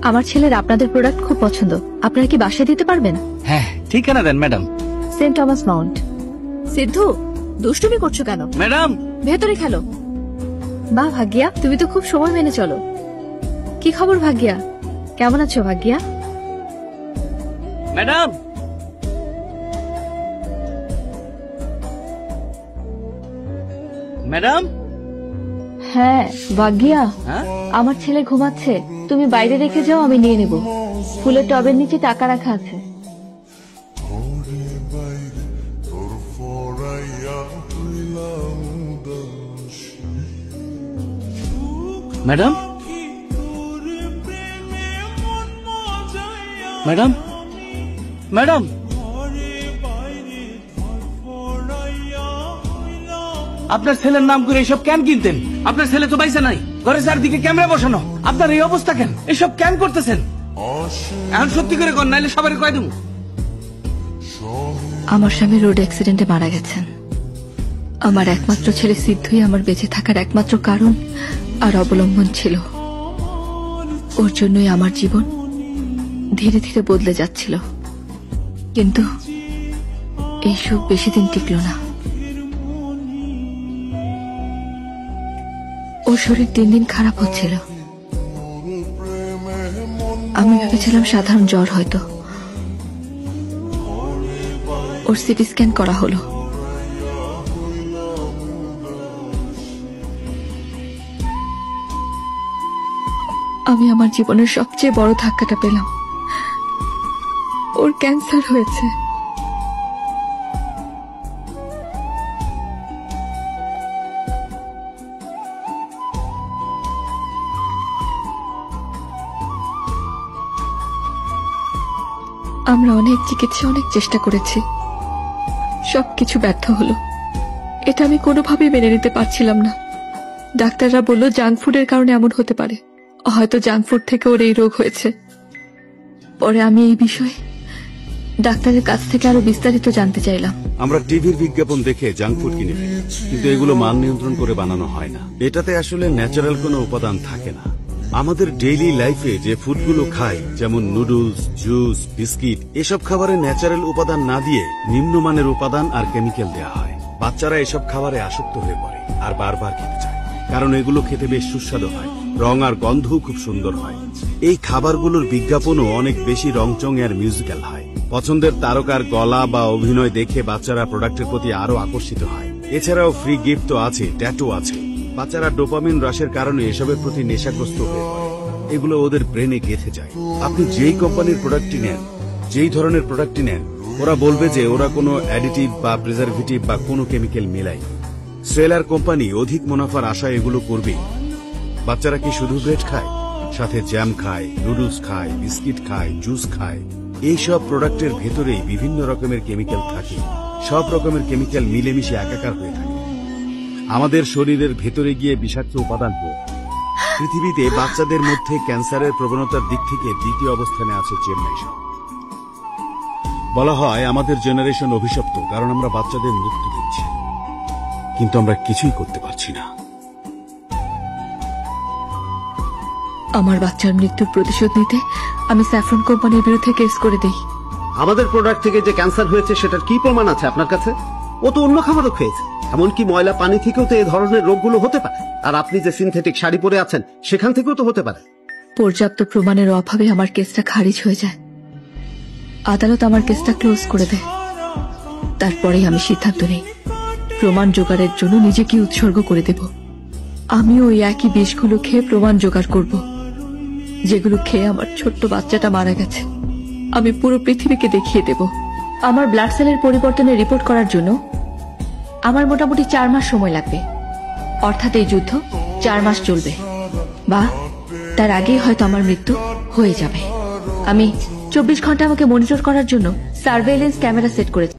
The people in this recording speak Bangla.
আমার ছেলের আপনাদের প্রোডাক্ট খুব পছন্দ। আপনারা কি বাসায় দিতে পারবেন? হ্যাঁ, ঠিকানা দেন madam. Saint Thomas Mount. Siddhu, দুষ্টুমি করছো কেন? ম্যাডাম ভেতরে খেলো। বাহ ভাগ্যা, তুমি তো খুব সময় মেনে চলো। কি খবর ভাগ্যা, কেমন আছো ভাগ্যা? ম্যাডাম ম্যাডাম হ্যাঁ ভাগ্যা, হ্যাঁ আমার ছেলে ঘুমাচ্ছে, তুমি বাইরে রেখে যাও, আমি নিয়ে নেব। ফুলের টবের নিচে টাকা রাখা আছে। ম্যাডাম ম্যাডাম ম্যাডাম আপনার ছেলের নাম করে এসব কেন কিনতেন? আপনার ছেলে তো বাইসে নাই, ঘরে চারদিকে ক্যামেরা বসানো, আপনার এই অবস্থা কেন? এসব কেন করতেছেন? এখন সত্যি করে কর, নাইলে সবারই কয় দেবো। আমার স্বামী রোড অ্যাক্সিডেন্টে মারা গেছেন। আমার একমাত্র ছেলে সিদ্ধুই আমার বেঁচে থাকার একমাত্র কারণ আর অবলম্বন ছিল। ওর জন্যই আমার জীবন ধীরে ধীরে বদলে যাচ্ছিল, কিন্তু এই সুখ বেশি দিন টিকল না। ওর শরীর দিন দিন খারাপ হচ্ছিল। আমি ভেবেছিলাম সাধারণ জ্বর হয়তো। ওর সিটি স্ক্যান করা হলো। আমি আমার জীবনের সবচেয়ে বড় ধাক্কাটা পেলাম। ওর ক্যান্সার হয়েছে। আমরা অনেক চিকিৎসা, অনেক চেষ্টা করেছি, সবকিছু ব্যর্থ হলো। এটা আমি কোনোভাবেই মেনে নিতে পারছিলাম না। ডাক্তাররা বলল জাঙ্ক ফুডের কারণে এমন হতে পারে, হয়তো জাঙ্ক ফুড থেকে ওর এই রোগ হয়েছে। পরে আমি এই বিষয়ে ডাক্তারের কাছ থেকে আরো বিস্তারিত জানতে চাইলাম। আমরা টিভির বিজ্ঞাপন দেখে জাঙ্ক ফুড কিনে ফেলি, কিন্তু এগুলো মান নিয়ন্ত্রণ করে বানানো হয় না। এটাতে আসলে ন্যাচারাল কোনো উপাদান থাকে না। আমাদের ডেইলি লাইফে যে ফুডগুলো খাই, যেমন নুডলস, জুস, বিস্কিট, এসব খাবারে ন্যাচারাল উপাদান না দিয়ে নিম্নমানের উপাদান আর কেমিক্যাল দেওয়া হয়। বাচ্চারা এসব খাবারে আসক্ত হয়ে পড়ে আর বারবার খেতে চায়, কারণ এগুলো খেতে বেশ সুস্বাদু হয়, রং আর গন্ধও খুব সুন্দর হয়। এই খাবারগুলোর বিজ্ঞাপনও অনেক বেশি রংচং আর মিউজিক্যাল হয়। পছন্দের তারকার গলা বা অভিনয় দেখে বাচ্চারা প্রোডাক্টের প্রতি আরো আকর্ষিত হয়। এছাড়াও ফ্রি গিফট তো আছে, ট্যাটু আছে। বাচ্চারা ডোপামিন রাশের কারণে এসবের প্রতি নেশাগ্রস্ত হয়ে পড়ে, এগুলো ওদের ব্রেনে গেঁথে যায়। আপনি যেই কোম্পানির প্রোডাক্টই নেন, যেই ধরনের প্রোডাক্টই নেন, ওরা বলবে যে ওরা কোনো অ্যাডিটিভ বা প্রিজারভেটিভ বা কোনো কেমিক্যাল মেলাই। সেলার কোম্পানি অধিক মুনাফার আশায় এগুলো করবেই। বাচ্চারা কি শুধু ব্রেড খায়? সাথে জ্যাম খায়, নুডলস খায়, বিস্কিট খায়, জুস খায়। এইসব প্রোডাক্টের ভেতরেই বিভিন্ন রকমের কেমিক্যাল থাকে। সব রকমের কেমিক্যাল মিলেমিশে একাকার হয়ে থাকে, আমাদের শরীরের ভেতরে গিয়ে বিষাক্ত উপাদান হয়। পৃথিবীতে বাচ্চাদের মধ্যে ক্যান্সারের প্রবণতার দিক থেকে দ্বিতীয় অবস্থানে আছে চেন্নাই শহর। বলা হয় আমাদের জেনারেশন অভিশপ্ত, কারণ আমরা বাচ্চাদের মৃত্যু দিচ্ছি, কিন্তু আমরা কিছুই করতে পারছি না। আমার বাচ্চার মৃত্যুর প্রতিশোধ নিতে আমি স্যাফরন কোম্পানির বিরুদ্ধে কেস করে দেই। আমাদের প্রোডাক্ট থেকে যে ক্যান্সার হয়েছে সেটার কি প্রমাণ আছে আপনার কাছে? ও তো অন্য খাবারও খেয়েছে, এমনকি ময়লা পানি থেকেও তো এই ধরনের রোগগুলো হতে পারে। আর আপনি যে সিনথেটিক শাড়ি পরে আছেন সেখান থেকেও তো হতে পারে। পর্যাপ্ত প্রমাণের অভাবে আমার কেসটা খারিজ হয়ে যায়। আদালত আমার কেসটা ক্লোজ করে দেয়। তারপরেই আমি সিদ্ধান্ত নিই প্রমাণ জোগাড়ের জন্য নিজেকে উৎসর্গ করে দেব। আমি ওই একই বিষগুলো খেয়ে প্রমাণ জোগাড় করব, যেগুলো খেয়ে আমার ছোট্ট বাচ্চাটা মারা গেছে। আমি পুরো পৃথিবীকে দেখিয়ে দেব। আমার ব্লাড সেলের পরিবর্তনের রিপোর্ট করার জন্য আমার মোটামুটি 4 মাস সময় লাগবে। অর্থাৎ এই যুদ্ধ 4 মাস চলবে, বা তার আগেই হয়তো আমার মৃত্যু হয়ে যাবে। আমি 24 ঘন্টা আমাকে মনিটর করার জন্য সার্ভেইলেন্স ক্যামেরা সেট করেছি।